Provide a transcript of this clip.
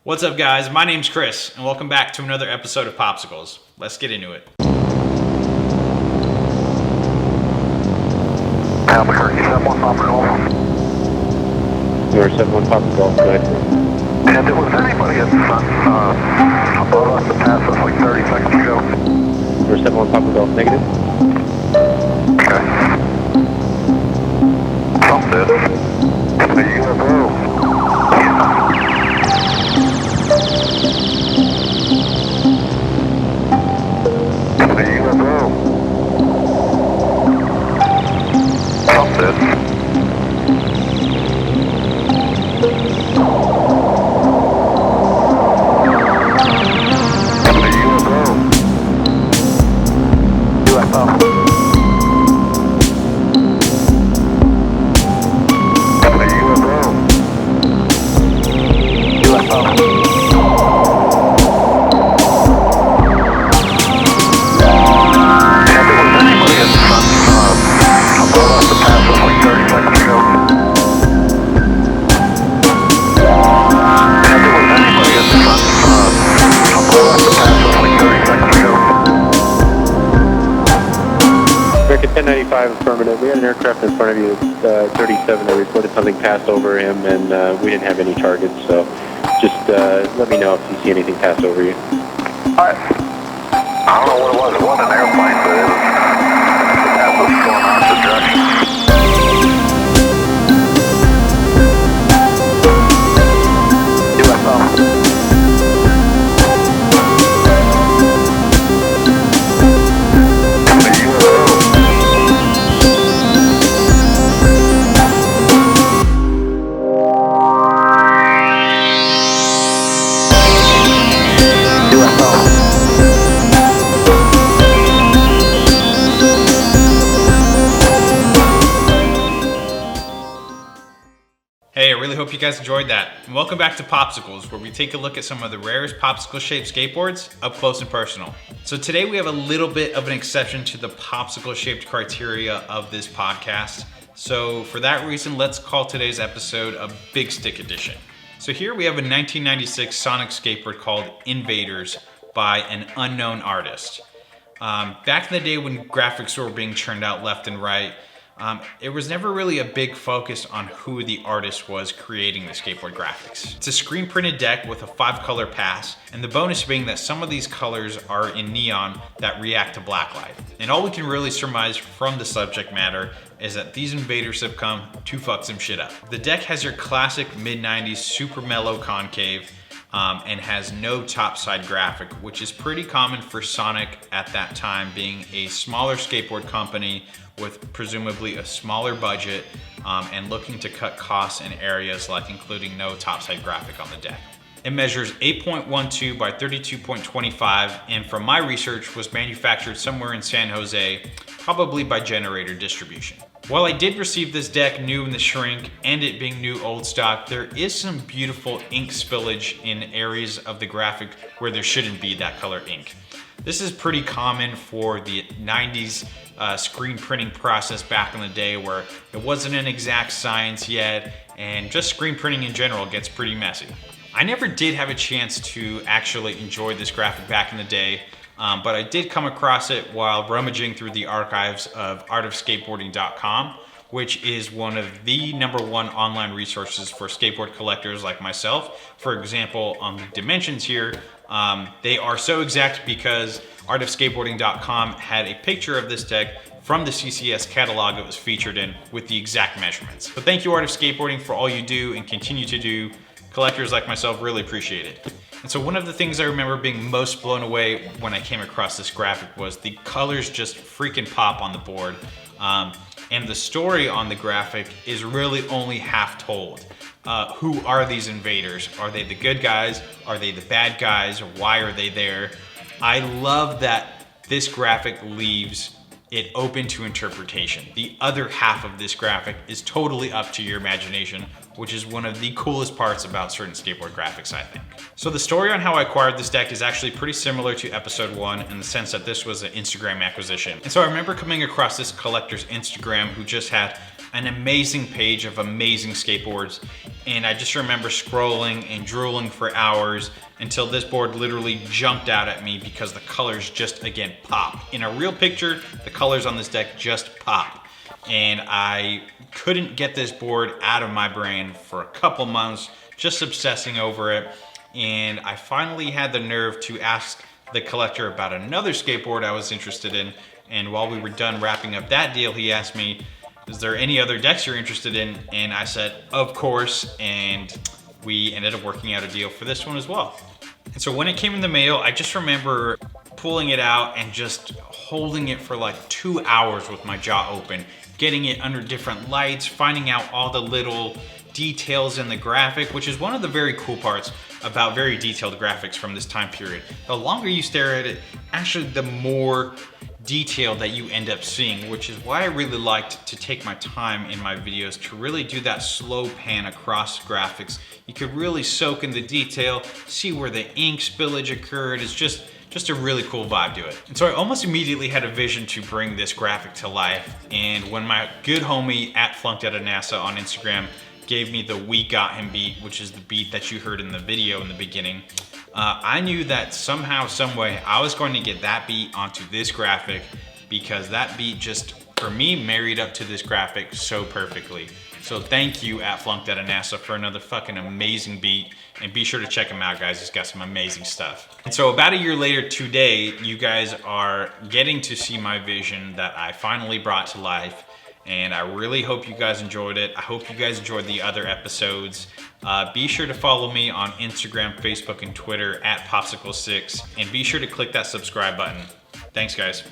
What's up, guys? My name's Chris, and welcome back to another episode of Popsicles. Let's get into it. Albuquerque 71 Popsicle. You're 71 Popsicle, go ahead. And there was anybody in front above us that passed us like 30 seconds ago. You're 71 Popsicle, negative. Okay. Something. The UFO. The UFO. Something. American 1095 affirmative. We had an aircraft in front of you, 37, that reported something passed over him, and we didn't have any targets, so just let me know if you see anything pass over you. I don't know what it was. It wasn't an airplane, but that was going opposite direction. UFO. Hey, I really hope you guys enjoyed that. And welcome back to Popsicles, where we take a look at some of the rarest popsicle-shaped skateboards up close and personal. So today we have a little bit of an exception to the popsicle-shaped criteria of this podcast. So for that reason, let's call today's episode a Big Stick edition. So here we have a 1996 Sonic skateboard called Invaders by an unknown artist. Back in the day when graphics were being churned out left and right, it was never really a big focus on who the artist was creating the skateboard graphics. It's a screen printed deck with a 5-color pass, and the bonus being that some of these colors are in neon that react to blacklight. And all we can really surmise from the subject matter is that these invaders have come to fuck some shit up. The deck has your classic mid-90s super mellow concave, and has no topside graphic, which is pretty common for Sonic at that time, being a smaller skateboard company with presumably a smaller budget and looking to cut costs in areas like including no topside graphic on the deck. It measures 8.12 by 32.25, and from my research was manufactured somewhere in San Jose, probably by Generator Distribution. While I did receive this deck new in the shrink and it being new old stock, there is some beautiful ink spillage in areas of the graphic where there shouldn't be that color ink. This is pretty common for the 90s screen printing process back in the day, where it wasn't an exact science yet, and just screen printing in general gets pretty messy. I never did have a chance to actually enjoy this graphic back in the day, but I did come across it while rummaging through the archives of artofskateboarding.com, which is one of the #1 online resources for skateboard collectors like myself. For example, on the dimensions here, they are so exact because artofskateboarding.com had a picture of this deck from the CCS catalog it was featured in with the exact measurements. But thank you, Art of Skateboarding, for all you do and continue to do. Collectors like myself really appreciate it. And so one of the things I remember being most blown away when I came across this graphic was the colors just freaking pop on the board. And the story on the graphic is really only half told. Who are these invaders? Are they the good guys? Are they the bad guys? Why are they there? I love that this graphic leaves it open to interpretation. The other half of this graphic is totally up to your imagination, which is one of the coolest parts about certain skateboard graphics, I think. So the story on how I acquired this deck is actually pretty similar to episode 1 in the sense that this was an Instagram acquisition. And so I remember coming across this collector's Instagram who just had an amazing page of amazing skateboards, and I just remember scrolling and drooling for hours until this board literally jumped out at me because the colors just, again, pop. In a real picture, the colors on this deck just pop. And I couldn't get this board out of my brain for a couple months, just obsessing over it. And I finally had the nerve to ask the collector about another skateboard I was interested in. And while we were done wrapping up that deal, he asked me, is there any other decks you're interested in? And I said, of course. And we ended up working out a deal for this one as well. And so when it came in the mail, I just remember pulling it out and just holding it for like 2 hours with my jaw open, getting it under different lights, finding out all the little details in the graphic, which is one of the very cool parts about very detailed graphics from this time period. The longer you stare at it, actually the more detail that you end up seeing, which is why I really liked to take my time in my videos to really do that slow pan across graphics. You could really soak in the detail, see where the ink spillage occurred. It's just a really cool vibe to it. And so I almost immediately had a vision to bring this graphic to life. And when my good homie at @NASA on Instagram gave me the "We Got Him" beat, which is the beat that you heard in the video in the beginning, I knew that somehow, some way, I was going to get that beat onto this graphic because that beat just, for me, married up to this graphic so perfectly. So thank you at @NASA for another fucking amazing beat, and be sure to check him out, guys. He's got some amazing stuff. And so about a year later today, you guys are getting to see my vision that I finally brought to life. And I really hope you guys enjoyed it. I hope you guys enjoyed the other episodes. Be sure to follow me on Instagram, Facebook, and Twitter at Popsickles6. And be sure to click that subscribe button. Thanks, guys.